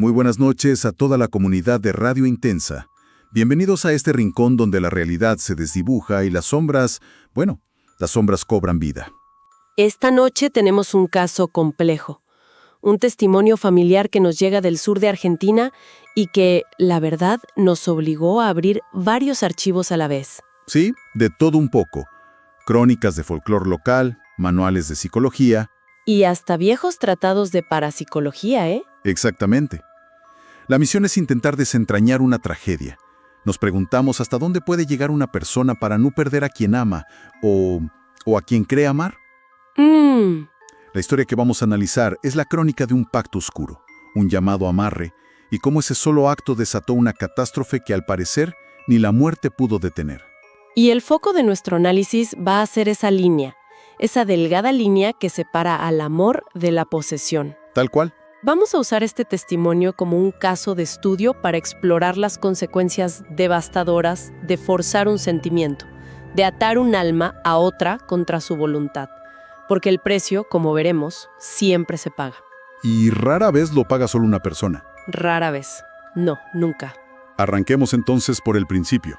Muy buenas noches a toda la comunidad de Radio Intensa. Bienvenidos a este rincón donde la realidad se desdibuja y las sombras, las sombras cobran vida. Esta noche tenemos un caso complejo, un testimonio familiar que nos llega del sur de Argentina y que, la verdad, nos obligó a abrir varios archivos a la vez. Sí, de todo un poco. Crónicas de folclor local, manuales de psicología. Y hasta viejos tratados de parapsicología, ¿eh? Exactamente. La misión es intentar desentrañar una tragedia. Nos preguntamos hasta dónde puede llegar una persona para no perder a quien ama o a quien cree amar. La historia que vamos a analizar es la crónica de un pacto oscuro, un llamado amarre, y cómo ese solo acto desató una catástrofe que al parecer ni la muerte pudo detener. Y el foco de nuestro análisis va a ser esa línea, esa delgada línea que separa al amor de la posesión. Tal cual. Vamos a usar este testimonio como un caso de estudio para explorar las consecuencias devastadoras de forzar un sentimiento, de atar un alma a otra contra su voluntad. Porque el precio, como veremos, siempre se paga. Y rara vez lo paga solo una persona. Rara vez. No, nunca. Arranquemos entonces por el principio.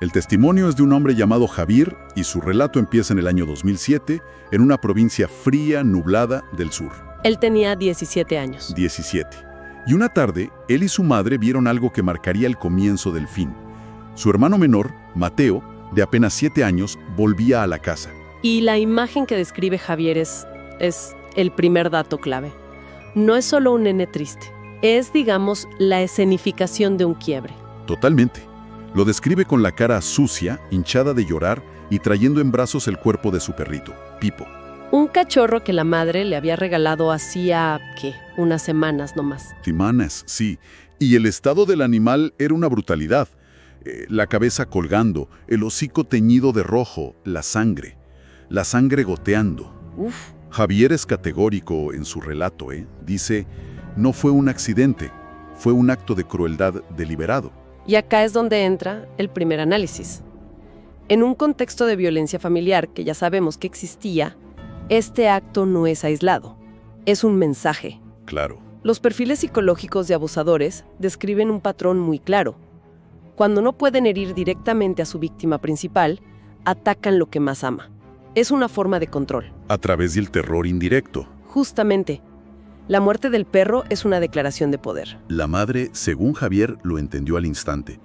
El testimonio es de un hombre llamado Javier y su relato empieza en el año 2007 en una provincia fría, nublada del sur. Él tenía 17 años. 17. Y una tarde, él y su madre vieron algo que marcaría el comienzo del fin. Su hermano menor, Mateo, de apenas 7 años, volvía a la casa. Y la imagen que describe Javier es el primer dato clave. No es solo un nene triste, es, digamos, la escenificación de un quiebre. Totalmente. Lo describe con la cara sucia, hinchada de llorar y trayendo en brazos el cuerpo de su perrito, Pipo. Un cachorro que la madre le había regalado hacía, unas semanas nomás. Semanas, sí. Y el estado del animal era una brutalidad. La cabeza colgando, el hocico teñido de rojo, la sangre goteando. Uf. Javier es categórico en su relato, Dice, no fue un accidente, fue un acto de crueldad deliberado. Y acá es donde entra el primer análisis. En un contexto de violencia familiar que ya sabemos que existía, este acto no es aislado, es un mensaje. Claro. Los perfiles psicológicos de abusadores describen un patrón muy claro. Cuando no pueden herir directamente a su víctima principal, atacan lo que más ama. Es una forma de control. A través del terror indirecto. Justamente. La muerte del perro es una declaración de poder. La madre, según Javier, lo entendió al instante.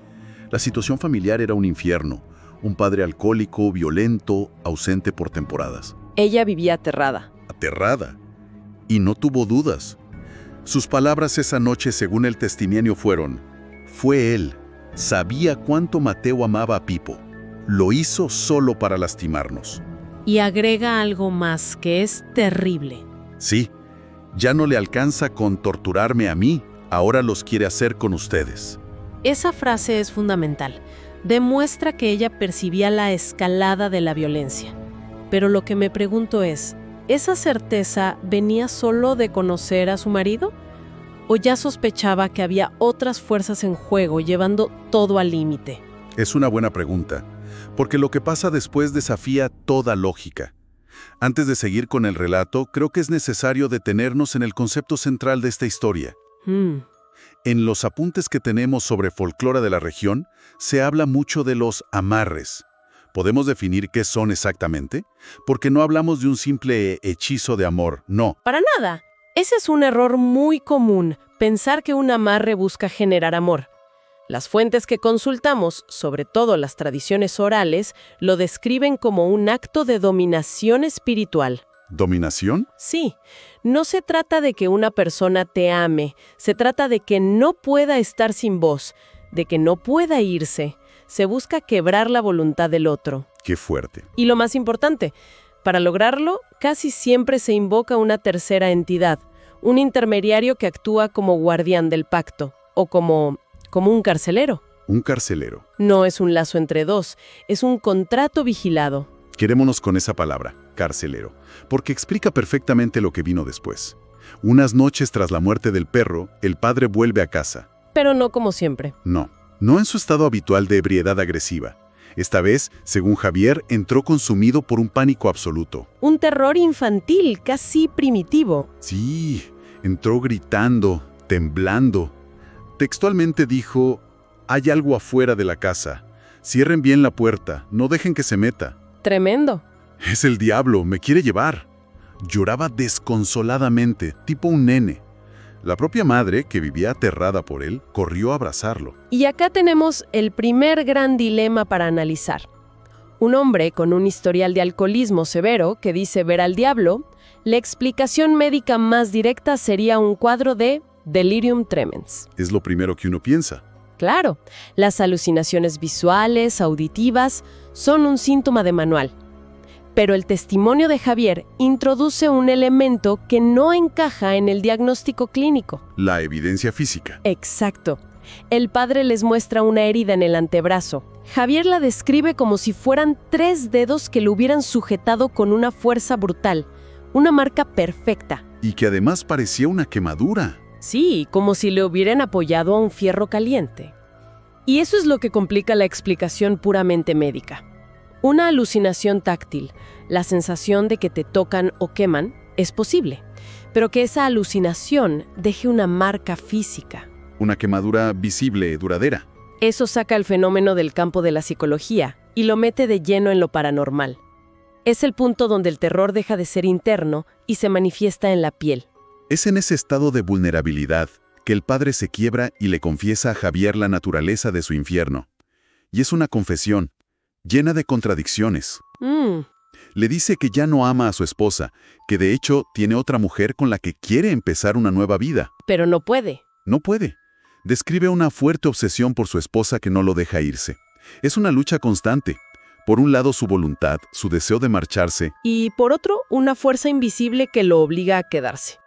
La situación familiar era un infierno. Un padre alcohólico, violento, ausente por temporadas. Ella vivía aterrada. Aterrada. Y no tuvo dudas. Sus palabras esa noche, según el testimonio, fueron: fue él. Sabía cuánto Mateo amaba a Pipo. Lo hizo solo para lastimarnos. Y agrega algo más que es terrible. Sí, ya no le alcanza con torturarme a mí, ahora los quiere hacer con ustedes. Esa frase es fundamental. Demuestra que ella percibía la escalada de la violencia. Pero lo que me pregunto es, ¿esa certeza venía solo de conocer a su marido? ¿O ya sospechaba que había otras fuerzas en juego llevando todo al límite? Es una buena pregunta, porque lo que pasa después desafía toda lógica. Antes de seguir con el relato, creo que es necesario detenernos en el concepto central de esta historia. En los apuntes que tenemos sobre folclore de la región, se habla mucho de los amarres. ¿Podemos definir qué son exactamente? Porque no hablamos de un simple hechizo de amor, no. Para nada. Ese es un error muy común, pensar que un amarre busca generar amor. Las fuentes que consultamos, sobre todo las tradiciones orales, lo describen como un acto de dominación espiritual. ¿Dominación? Sí, no se trata de que una persona te ame, se trata de que no pueda estar sin vos, de que no pueda irse. Se busca quebrar la voluntad del otro. Qué fuerte. Y lo más importante, para lograrlo, casi siempre se invoca una tercera entidad, un intermediario que actúa como guardián del pacto, o como un carcelero. Un carcelero. No es un lazo entre dos, es un contrato vigilado. Quedémonos con esa palabra, carcelero, porque explica perfectamente lo que vino después. Unas noches tras la muerte del perro, el padre vuelve a casa. Pero no como siempre. No en su estado habitual de ebriedad agresiva. Esta vez, según Javier, entró consumido por un pánico absoluto. Un terror infantil, casi primitivo. Sí, entró gritando, temblando. Textualmente dijo: «Hay algo afuera de la casa. Cierren bien la puerta, no dejen que se meta». Tremendo. «Es el diablo, me quiere llevar». Lloraba desconsoladamente, tipo un nene. La propia madre, que vivía aterrada por él, corrió a abrazarlo. Y acá tenemos el primer gran dilema para analizar. Un hombre con un historial de alcoholismo severo que dice ver al diablo, la explicación médica más directa sería un cuadro de delirium tremens. Es lo primero que uno piensa. Claro, las alucinaciones visuales, auditivas, son un síntoma de manual. Pero el testimonio de Javier introduce un elemento que no encaja en el diagnóstico clínico. La evidencia física. Exacto. El padre les muestra una herida en el antebrazo. Javier la describe como si fueran 3 dedos que lo hubieran sujetado con una fuerza brutal. Una marca perfecta. Y que además parecía una quemadura. Sí, como si le hubieran apoyado a un fierro caliente. Y eso es lo que complica la explicación puramente médica. Una alucinación táctil, la sensación de que te tocan o queman, es posible, pero que esa alucinación deje una marca física. Una quemadura visible, duradera. Eso saca el fenómeno del campo de la psicología y lo mete de lleno en lo paranormal. Es el punto donde el terror deja de ser interno y se manifiesta en la piel. Es en ese estado de vulnerabilidad que el padre se quiebra y le confiesa a Javier la naturaleza de su infierno. Y es una confesión llena de contradicciones. Le dice que ya no ama a su esposa, que de hecho tiene otra mujer con la que quiere empezar una nueva vida. Pero no puede. No puede. Describe una fuerte obsesión por su esposa que no lo deja irse. Es una lucha constante. Por un lado su voluntad, su deseo de marcharse. Y por otro, una fuerza invisible que lo obliga a quedarse.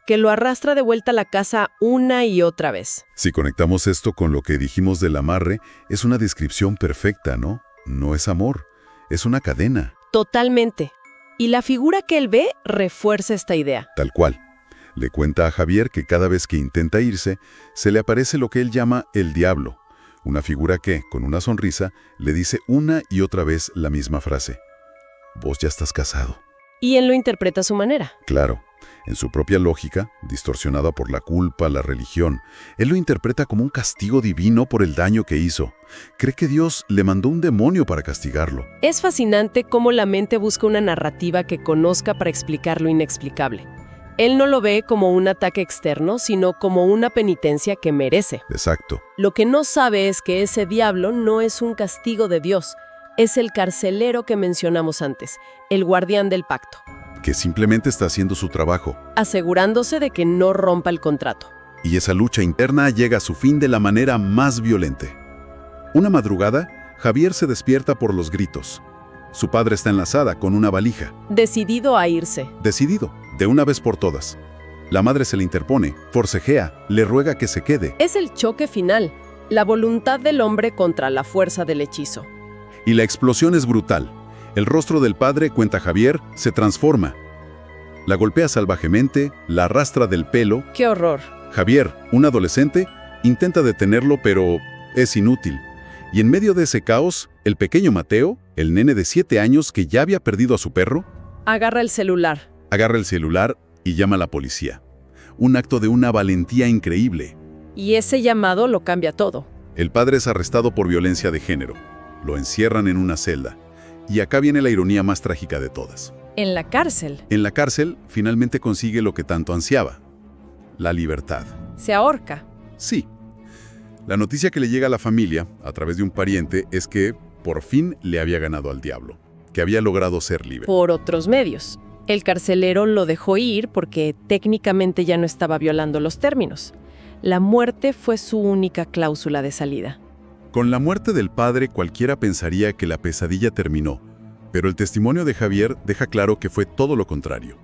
Que lo arrastra de vuelta a la casa una y otra vez. Si conectamos esto con lo que dijimos del amarre, es una descripción perfecta, ¿no? No es amor, es una cadena. Totalmente. Y la figura que él ve refuerza esta idea. Tal cual. Le cuenta a Javier que cada vez que intenta irse, se le aparece lo que él llama el diablo. Una figura que, con una sonrisa, le dice una y otra vez la misma frase. Vos ya estás casado. Y él lo interpreta a su manera. Claro. En su propia lógica, distorsionada por la culpa, la religión, él lo interpreta como un castigo divino por el daño que hizo. Cree que Dios le mandó un demonio para castigarlo. Es fascinante cómo la mente busca una narrativa que conozca para explicar lo inexplicable. Él no lo ve como un ataque externo, sino como una penitencia que merece. Exacto. Lo que no sabe es que ese diablo no es un castigo de Dios, es el carcelero que mencionamos antes, el guardián del pacto. Que simplemente está haciendo su trabajo. Asegurándose de que no rompa el contrato. Y esa lucha interna llega a su fin de la manera más violenta. Una madrugada, Javier se despierta por los gritos. Su padre está en la sala con una valija. Decidido a irse. Decidido, de una vez por todas. La madre se le interpone, forcejea, le ruega que se quede. Es el choque final, la voluntad del hombre contra la fuerza del hechizo. Y la explosión es brutal. El rostro del padre, cuenta Javier, se transforma. La golpea salvajemente, la arrastra del pelo. ¡Qué horror! Javier, un adolescente, intenta detenerlo, pero es inútil. Y en medio de ese caos, el pequeño Mateo, el nene de 7 años que ya había perdido a su perro, agarra el celular y llama a la policía. Un acto de una valentía increíble. Y ese llamado lo cambia todo. El padre es arrestado por violencia de género. Lo encierran en una celda. Y acá viene la ironía más trágica de todas. En la cárcel. En la cárcel, finalmente consigue lo que tanto ansiaba. La libertad. Se ahorca. Sí. La noticia que le llega a la familia, a través de un pariente, es que, por fin, le había ganado al diablo. Que había logrado ser libre. Por otros medios. El carcelero lo dejó ir porque técnicamente ya no estaba violando los términos. La muerte fue su única cláusula de salida. Con la muerte del padre, cualquiera pensaría que la pesadilla terminó, pero el testimonio de Javier deja claro que fue todo lo contrario.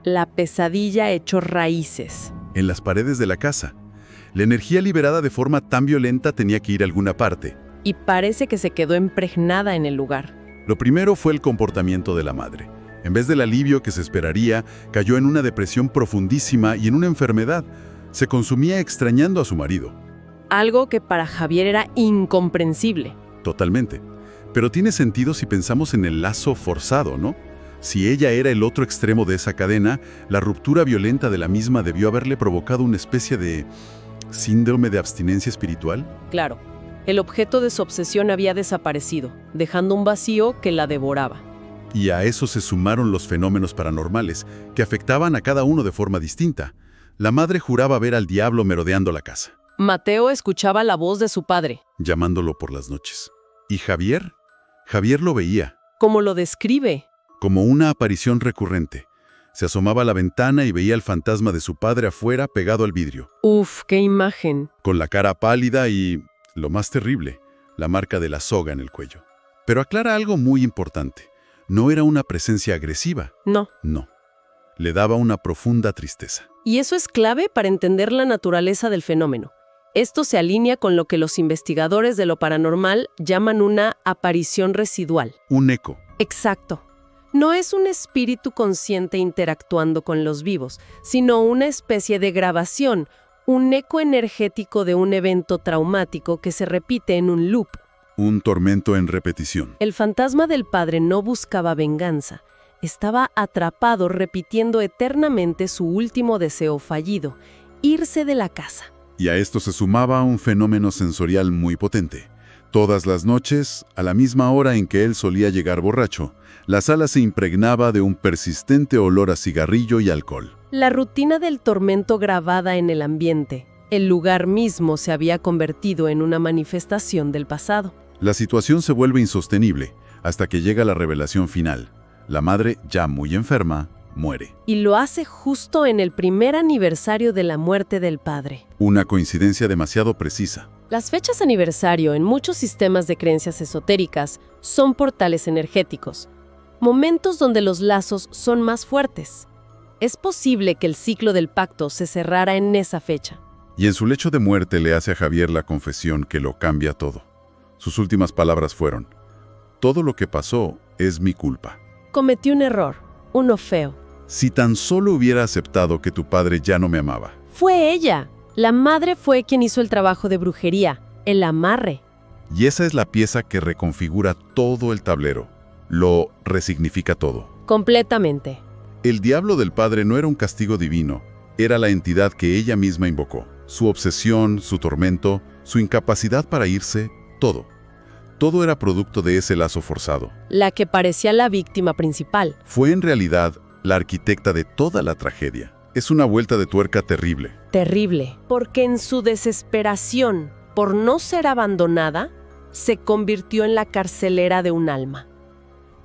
La pesadilla echó raíces. En las paredes de la casa. La energía liberada de forma tan violenta tenía que ir a alguna parte. Y parece que se quedó impregnada en el lugar. Lo primero fue el comportamiento de la madre. En vez del alivio que se esperaría, cayó en una depresión profundísima y en una enfermedad. Se consumía extrañando a su marido. Algo que para Javier era incomprensible. Totalmente. Pero tiene sentido si pensamos en el lazo forzado, ¿no? Si ella era el otro extremo de esa cadena, la ruptura violenta de la misma debió haberle provocado una especie de síndrome de abstinencia espiritual. Claro, el objeto de su obsesión había desaparecido, dejando un vacío que la devoraba. Y a eso se sumaron los fenómenos paranormales, que afectaban a cada uno de forma distinta. La madre juraba ver al diablo merodeando la casa, Mateo escuchaba la voz de su padre. llamándolo por las noches. ¿Y Javier? Javier lo veía, Como lo describe. como una aparición recurrente. Se asomaba a la ventana y veía el fantasma de su padre afuera pegado al vidrio, Uf, qué imagen. con la cara pálida y, lo más terrible, la marca de la soga en el cuello. Pero aclara algo muy importante. No era una presencia agresiva, No. no. Le daba una profunda tristeza. Y eso es clave para entender la naturaleza del fenómeno. Esto se alinea con lo que los investigadores de lo paranormal llaman una aparición residual. Un eco. Exacto. No es un espíritu consciente interactuando con los vivos, sino una especie de grabación, un eco energético de un evento traumático que se repite en un loop. Un tormento en repetición. El fantasma del padre no buscaba venganza. Estaba atrapado repitiendo eternamente su último deseo fallido, irse de la casa. Y a esto se sumaba un fenómeno sensorial muy potente. Todas las noches, a la misma hora en que él solía llegar borracho, la sala se impregnaba de un persistente olor a cigarrillo y alcohol. La rutina del tormento grabada en el ambiente. El lugar mismo se había convertido en una manifestación del pasado. La situación se vuelve insostenible hasta que llega la revelación final. La madre, ya muy enferma, muere. Y lo hace justo en el primer aniversario de la muerte del padre. Una coincidencia demasiado precisa. Las fechas aniversario en muchos sistemas de creencias esotéricas son portales energéticos, momentos donde los lazos son más fuertes. Es posible que el ciclo del pacto se cerrara en esa fecha. Y en su lecho de muerte le hace a Javier la confesión que lo cambia todo. Sus últimas palabras fueron: todo lo que pasó es mi culpa. Cometí un error, uno feo. Si tan solo hubiera aceptado que tu padre ya no me amaba. Fue ella. La madre fue quien hizo el trabajo de brujería, el amarre. Y esa es la pieza que reconfigura todo el tablero. Lo resignifica todo. Completamente. El diablo del padre no era un castigo divino, era la entidad que ella misma invocó. Su obsesión, su tormento, su incapacidad para irse, todo. Todo era producto de ese lazo forzado. La que parecía la víctima principal. Fue en realidad la arquitecta de toda la tragedia. Es una vuelta de tuerca terrible. Terrible. Porque en su desesperación por no ser abandonada, se convirtió en la carcelera de un alma.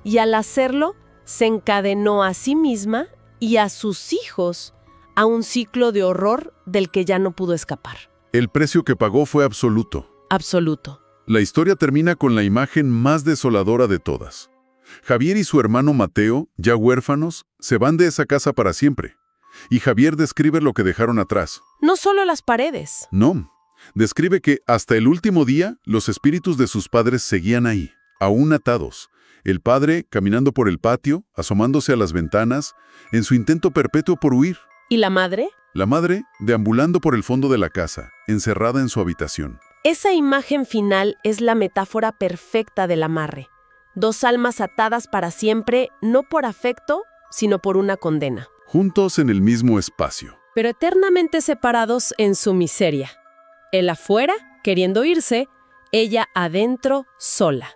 Y al hacerlo, se encadenó a sí misma y a sus hijos a un ciclo de horror del que ya no pudo escapar. El precio que pagó fue absoluto. Absoluto. La historia termina con la imagen más desoladora de todas. Javier y su hermano Mateo, ya huérfanos, se van de esa casa para siempre. Y Javier describe lo que dejaron atrás. No solo las paredes. No, describe que hasta el último día los espíritus de sus padres seguían ahí, aún atados. El padre caminando por el patio, asomándose a las ventanas, en su intento perpetuo por huir. ¿Y la madre? La madre deambulando por el fondo de la casa, encerrada en su habitación. Esa imagen final es la metáfora perfecta del amarre. Dos almas atadas para siempre, no por afecto, sino por una condena. Juntos en el mismo espacio. Pero eternamente separados en su miseria. Él afuera, queriendo irse, ella adentro, sola.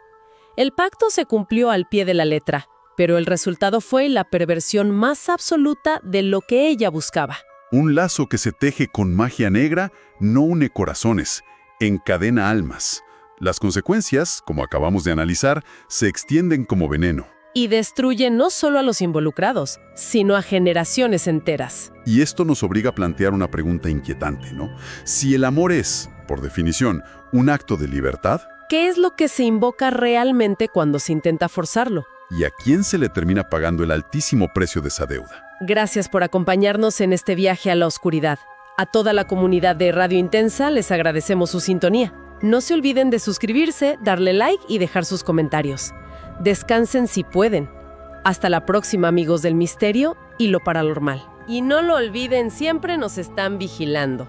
El pacto se cumplió al pie de la letra, pero el resultado fue la perversión más absoluta de lo que ella buscaba. Un lazo que se teje con magia negra no une corazones, encadena almas. Las consecuencias, como acabamos de analizar, se extienden como veneno. Y destruye no solo a los involucrados, sino a generaciones enteras. Y esto nos obliga a plantear una pregunta inquietante, ¿no? Si el amor es, por definición, un acto de libertad, ¿qué es lo que se invoca realmente cuando se intenta forzarlo? ¿y a quién se le termina pagando el altísimo precio de esa deuda? Gracias por acompañarnos en este viaje a la oscuridad. A toda la comunidad de Radio Intensa les agradecemos su sintonía. No se olviden de suscribirse, darle like y dejar sus comentarios. Descansen si pueden. Hasta la próxima, amigos del misterio y lo paranormal. Y no lo olviden, siempre nos están vigilando.